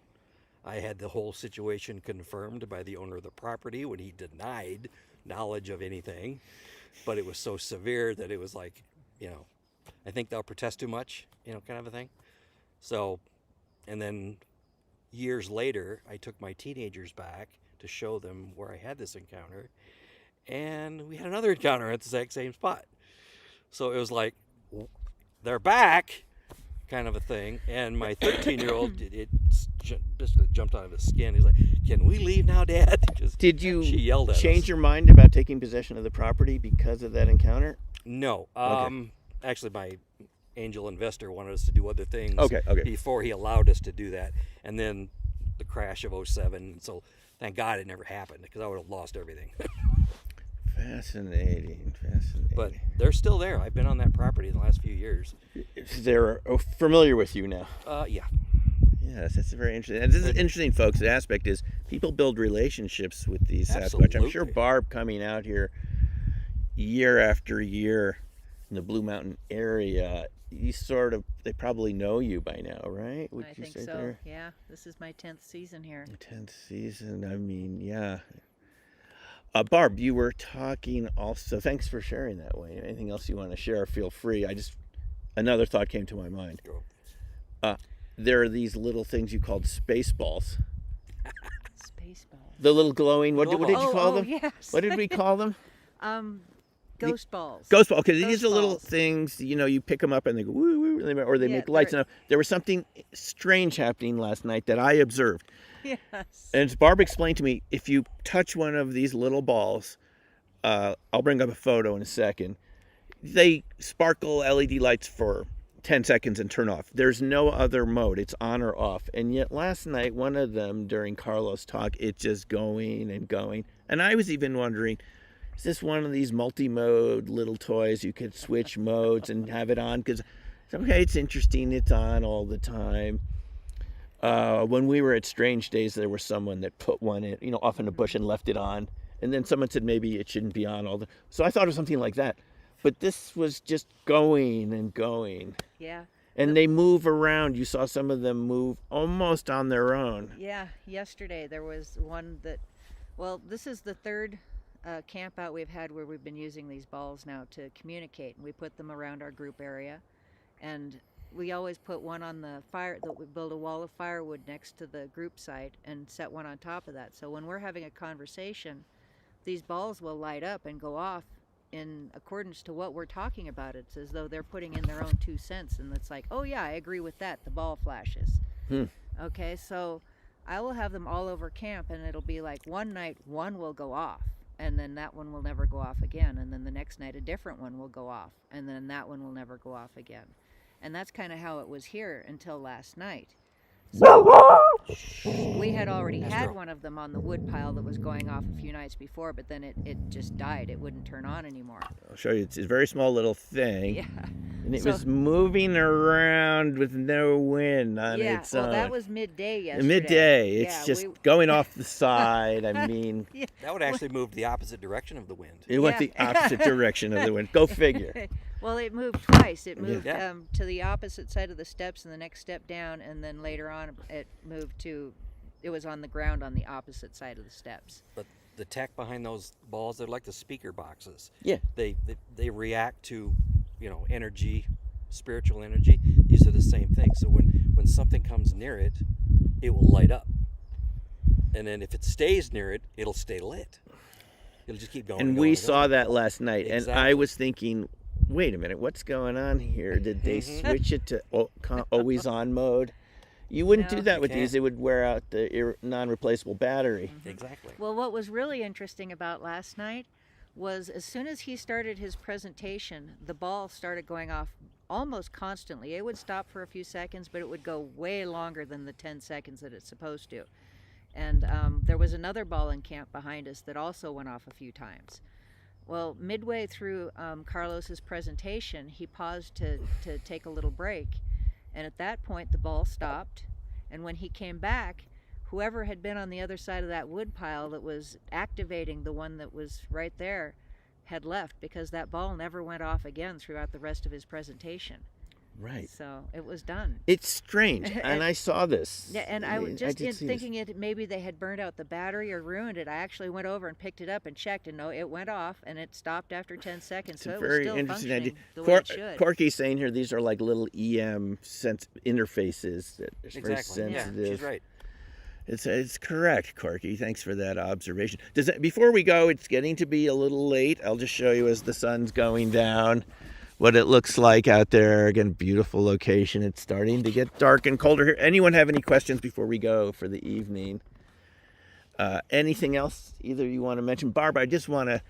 I had the whole situation confirmed by the owner of the property when he denied knowledge of anything, but it was so severe that it was like, I think they'll protest too much, kind of a thing. So, and then years later, I took my teenagers back to show them where I had this encounter, and we had another encounter at the exact same spot. So it was like, they're back, kind of a thing. And my 13-year-old, it basically jumped out of his skin. He's like, "Can we leave now, Dad?" Did you she yelled at change us. your mind about taking possession of the property because of that encounter? No. Okay. Actually, my angel investor wanted us to do other things Okay. before he allowed us to do that. And then the crash of 07. So thank God it never happened, because I would have lost everything. Fascinating. But they're still there. I've been on that property in the last few years. They're familiar with you now. Yeah. Yes, that's very interesting. And this is interesting, folks. The aspect is people build relationships with these Sasquatch. Absolutely. I'm sure Barb coming out here year after year in the Blue Mountain area, they probably know you by now, right? Would I you think say so. there? Yeah, this is my 10th season here. 10th season. I mean, yeah. Barb, you were talking also. Thanks for sharing that way. Anything else you want to share? Feel free. Another thought came to my mind. There are these little things you called space balls. Space balls. The little glowing. What did you call them? Yes. What did we call them? Ghost balls. Ghost ball. Okay, these Ghost are little balls. things. You pick them up and they go woo woo, or they make lights. Now, there was something strange happening last night that I observed. Yes. And as Barb explained to me, if you touch one of these little balls, I'll bring up a photo in a second. They sparkle LED lights for 10 seconds and turn off. There's no other mode. It's on or off. And yet last night, one of them during Carlos' talk, it's just going and going. And I was even wondering, is this one of these multi-mode little toys you could switch modes and have it on? Because, okay, it's interesting. It's on all the time. When we were at Strange Days, there was someone that put one in, off in a bush and left it on. And then someone said maybe it shouldn't be on so I thought of something like that. But this was just going and going. Yeah. And they move around. You saw some of them move almost on their own. Yeah. Yesterday there was one this is the third camp out we've had where we've been using these balls now to communicate. And we put them around our group area. And we always put one on the fire, we build a wall of firewood next to the group site and set one on top of that. So when we're having a conversation, these balls will light up and go off in accordance to what we're talking about. It's as though they're putting in their own 2 cents, and it's like, oh yeah, I agree with that. The ball flashes. Okay, so I will have them all over camp, and it'll be like one night one will go off, and then that one will never go off again, and then the next night a different one will go off, and then that one will never go off again. And that's kind of how it was here until last night. So we had already had one of them on the wood pile that was going off a few nights before, but then it just died. It wouldn't turn on anymore. I'll show you. It's a very small little thing. Yeah. And it was moving around with no wind on its own. Well, that was midday yesterday. Midday. It's just going off the side. I mean. That would actually move the opposite direction of the wind. It went the opposite direction of the wind. Go figure. Well, it moved twice. It moved to the opposite side of the steps and the next step down, and then later on it moved to, it was on the ground on the opposite side of the steps. But the tech behind those balls, they're like the speaker boxes. Yeah. They react to, energy, spiritual energy. These are the same thing. So when something comes near it, it will light up. And then if it stays near it, it'll stay lit. It'll just keep going. And we saw that last night. Exactly. And I was thinking, wait a minute, what's going on here? Did they switch it to always on mode? You wouldn't do that with these. It would wear out the non-replaceable battery. Exactly. Well, what was really interesting about last night was as soon as he started his presentation, the ball started going off almost constantly. It would stop for a few seconds, but it would go way longer than the 10 seconds that it's supposed to. And there was another ball in camp behind us that also went off a few times. Well, midway through Carlos's presentation, he paused to take a little break. And at that point, the ball stopped. And when he came back, whoever had been on the other side of that wood pile that was activating the one that was right there had left, because that ball never went off again throughout the rest of his presentation. Right. So it was done. It's strange. And I saw this. Yeah, and I was just thinking it maybe they had burned out the battery or ruined it. I actually went over and picked it up and checked, and no, it went off and it stopped after 10 seconds. It's so a it was very still interesting idea. functioning the way it should. Corky's saying here these are like little EM interfaces that are very Exactly. Yeah, sensitive. she's right. It's correct, Corky. Thanks for that observation. Before we go, it's getting to be a little late. I'll just show you as the sun's going down what it looks like out there. Again, beautiful location. It's starting to get dark and colder here. Anyone have any questions before we go for the evening? Anything else either you want to mention? Barbara, I just want to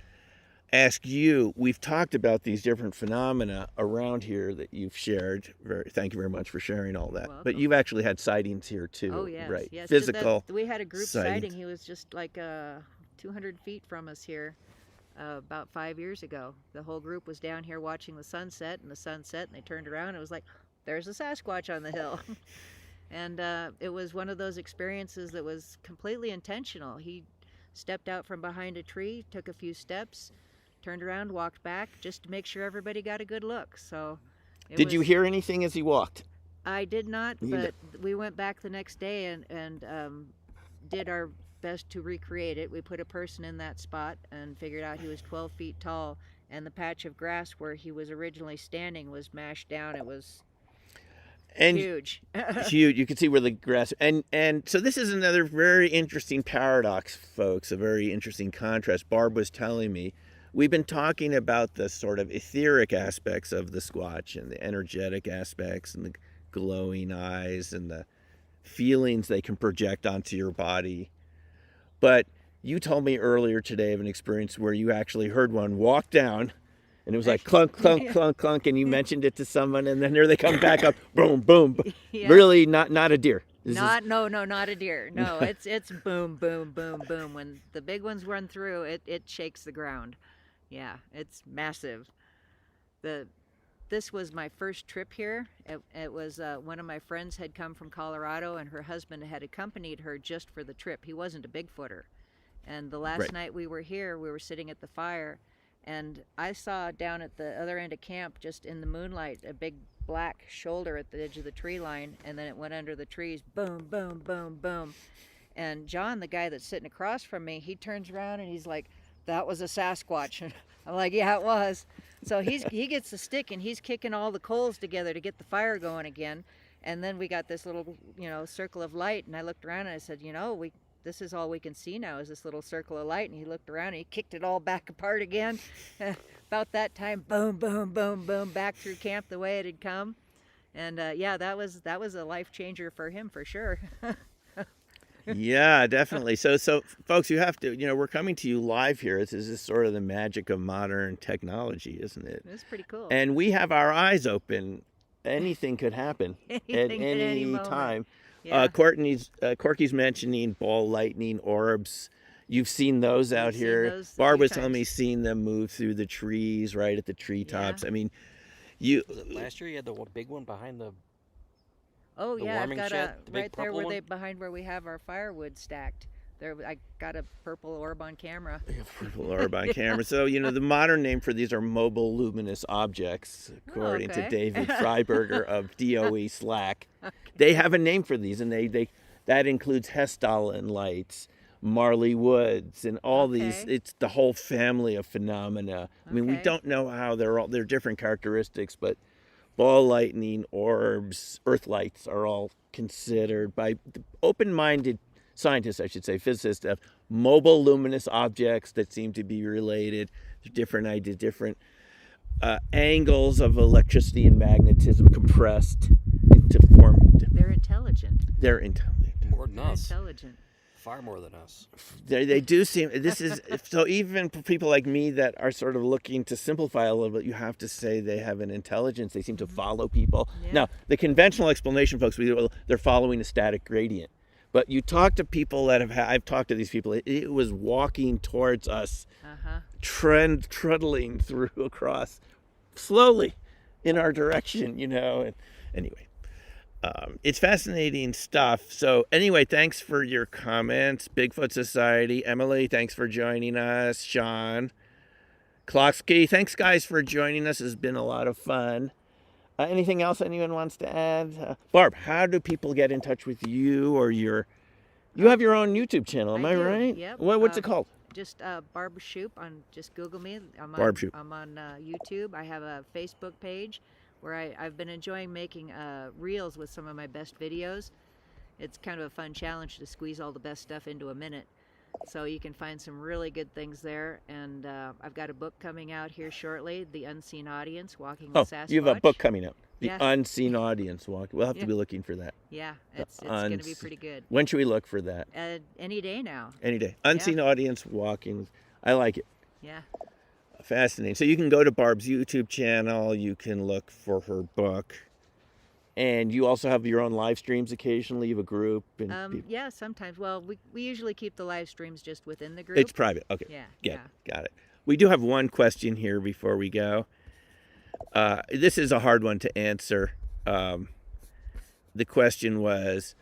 ask you, we've talked about these different phenomena around here that you've shared. Thank you very much for sharing all that. Welcome. But you've actually had sightings here too, Oh, yes. right? Yes. Physical. We had a group sightings. sighting. He was just like 200 feet from us here about 5 years ago. The whole group was down here watching the sunset, and they turned around and it was like, there's a Sasquatch on the hill. And it was one of those experiences that was completely intentional. He stepped out from behind a tree, took a few steps, turned around, walked back, just to make sure everybody got a good look. So, Did you hear anything as he walked? I did not, but we went back the next day and did our best to recreate it. We put a person in that spot and figured out he was 12 feet tall, and the patch of grass where he was originally standing was mashed down. It was huge. Huge. You can see where the grass and so this is another very interesting paradox, folks, a very interesting contrast. Barb was telling me we've been talking about the sort of etheric aspects of the Squatch and the energetic aspects and the glowing eyes and the feelings they can project onto your body. But you told me earlier today of an experience where you actually heard one walk down and it was like clunk, clunk, clunk, clunk, and you mentioned it to someone, and then here they come back up, boom, boom. Yeah. Really not a deer. Not a deer. No, it's boom, boom, boom, boom. When the big ones run through, it shakes the ground. Yeah, it's massive. This was my first trip here. It was one of my friends had come from Colorado, and her husband had accompanied her just for the trip. He wasn't a Bigfooter. And the last night we were here, we were sitting at the fire, and I saw down at the other end of camp, just in the moonlight, a big black shoulder at the edge of the tree line, and then it went under the trees, boom, boom, boom, boom. And John, the guy that's sitting across from me, he turns around and he's like, that was a Sasquatch. And I'm like, yeah, it was. So he gets the stick and he's kicking all the coals together to get the fire going again. And then we got this little, circle of light, and I looked around and I said, this is all we can see now is this little circle of light. And he looked around and he kicked it all back apart again. About that time, boom, boom, boom, boom, back through camp the way it had come. And that was a life changer for him for sure. Yeah, definitely. So folks, you have to, we're coming to you live here. This is sort of the magic of modern technology, isn't it? It's pretty cool. And we have our eyes open. Anything could happen at any time. Yeah. Corky's mentioning ball lightning orbs. You've seen those out here. Barb was telling me seen them move through the trees right at the treetops. Yeah. I mean, last year you had the big one behind the I've got shed, right there behind where we have our firewood stacked. There, I got a purple orb on camera. Purple orb on camera. So, the modern name for these are mobile luminous objects, according to David Freiberger of DOE Slack. Okay. They have a name for these, and that includes Hessdalen lights, Marley Woods and all these. Okay. It's the whole family of phenomena. I mean, we Okay. don't know how they're different characteristics, but ball lightning, orbs, earth lights are all considered by open-minded scientists, I should say, physicists, of mobile luminous objects that seem to be related. Different ideas, different angles of electricity and magnetism compressed into form. They're intelligent. They're intelligent. More than They're us. intelligent. Far more than us. They do seem. This is so. Even for people like me that are sort of looking to simplify a little bit, you have to say they have an intelligence. They seem to follow people. Yeah. Now, the conventional explanation, folks, they're following a static gradient. But you talk to people that I've talked to these people. It was walking towards us, trundling through across slowly in our direction, And anyway, it's fascinating stuff. So anyway, thanks for your comments. Bigfoot Society. Emily, thanks for joining us. Sean Klotsky, thanks guys for joining us. It's been a lot of fun. Anything else anyone wants to add? Barb, how do people get in touch with you or you have your own YouTube channel, am I do, right? yep. What's it called? Just Barb Shoop just Google me. Barb Shoop. I'm on YouTube. I have a Facebook page where I've been enjoying making reels with some of my best videos. It's kind of a fun challenge to squeeze all the best stuff into a minute. So you can find some really good things there. And I've got a book coming out here shortly, The Unseen Audience, Walking with Sasquatch. You have a book coming out. The Yeah. Unseen Audience Walk. We'll have to be looking for that. Yeah, it's going to be pretty good. When should we look for that? Any day now. Any day. Unseen Audience Walking. I like it. Yeah. Fascinating. So you can go to Barb's YouTube channel. You can look for her book. And you also have your own live streams occasionally. You have a group. And Yeah, sometimes. Well, we usually keep the live streams just within the group. it's private. Okay. Yeah. Got it. We do have one question here before we go. This is a hard one to answer. The question was,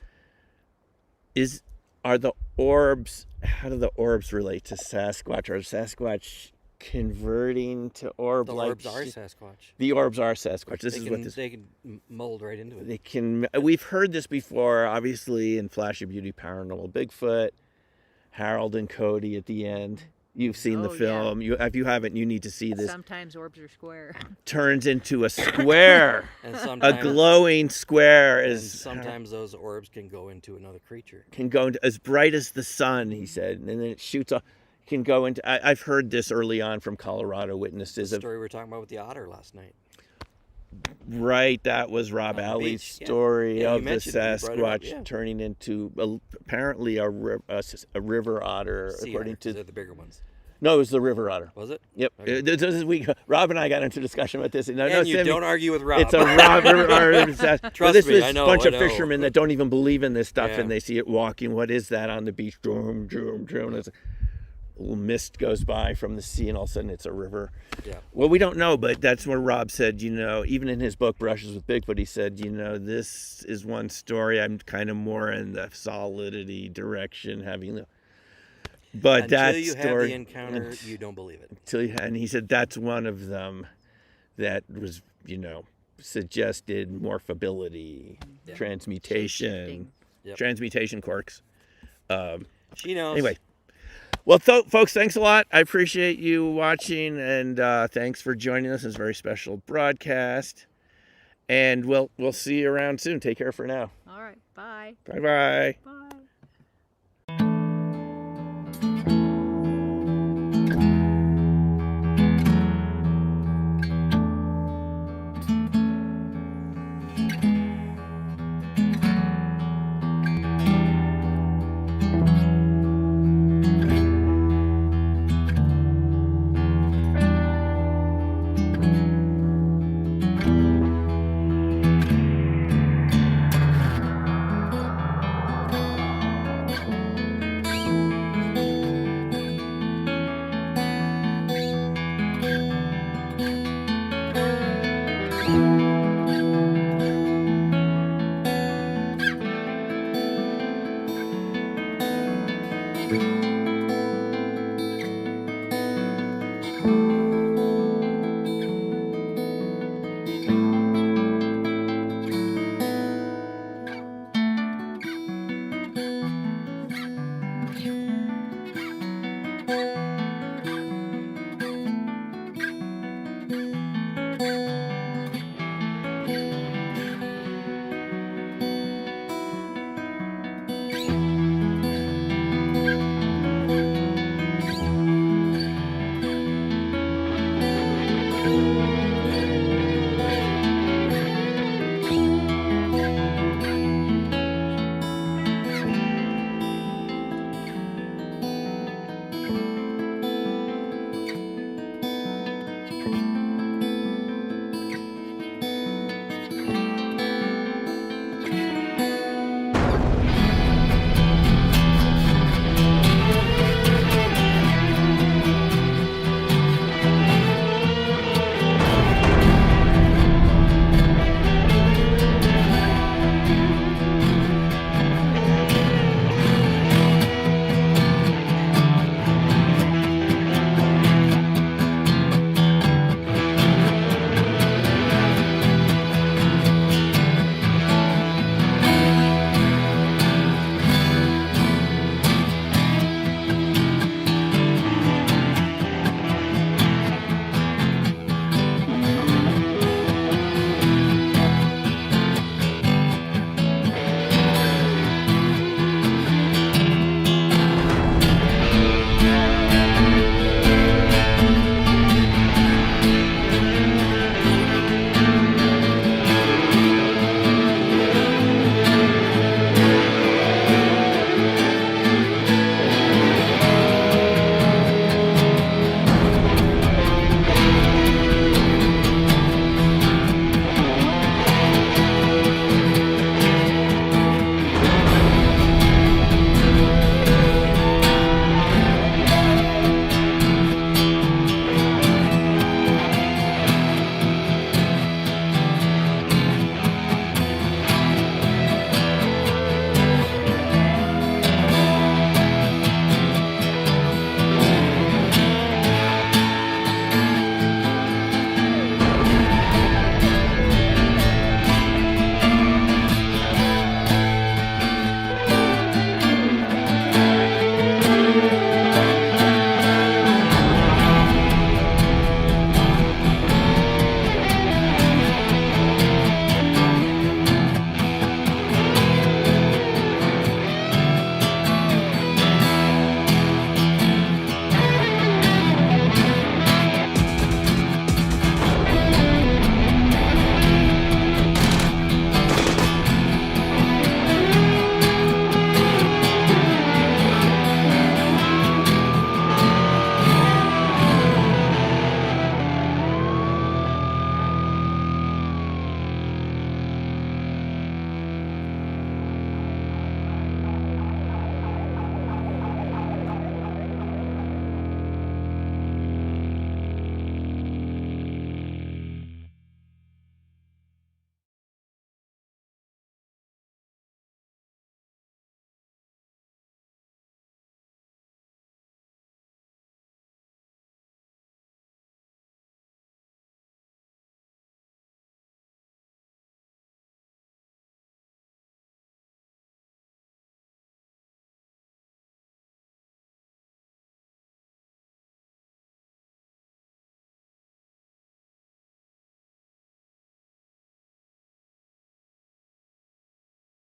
how do the orbs relate to Sasquatch? Are Sasquatch converting to orb like? The orbs are Sasquatch. The orbs are Sasquatch. They can mold right into it. They can. We've heard this before, obviously, in Flash of Beauty, Paranormal Bigfoot, Harold and Cody at the end. You've seen the film. Yeah. If you haven't, you need to see this. Sometimes orbs are square. Turns into a square. And a glowing square sometimes those orbs can go into another creature. Can go into as bright as the sun, he said, and then it shoots off. Can go into. I've heard this early on from Colorado witnesses. The story we were talking about with the otter last night. Right, that was Rob Alley's story of the Sasquatch turning into apparently a river otter, according to they're the bigger ones. No, it was the river otter. Was it? Yep. Okay. Rob and I got into discussion about this. No, you don't argue with Rob. It's a river otter. Trust me, I know. This is a bunch of fishermen that don't even believe in this stuff, and they see it walking. What is that on the beach? Drum, drum, drum. A little mist goes by from the sea, and all of a sudden it's a river. Yeah. Well, we don't know, but that's what Rob said. Even in his book Brushes with Bigfoot, he said, this is one story. I'm kind of more in the solidity direction, but until that you story, have the encounter, you don't believe it. And he said that's one of them that was, suggested morphability, transmutation, transmutation quirks. She knows. Anyway. Well, folks, thanks a lot. I appreciate you watching, and thanks for joining us. It's a very special broadcast. And we'll see you around soon. Take care for now. All right. Bye. Bye-bye. Bye.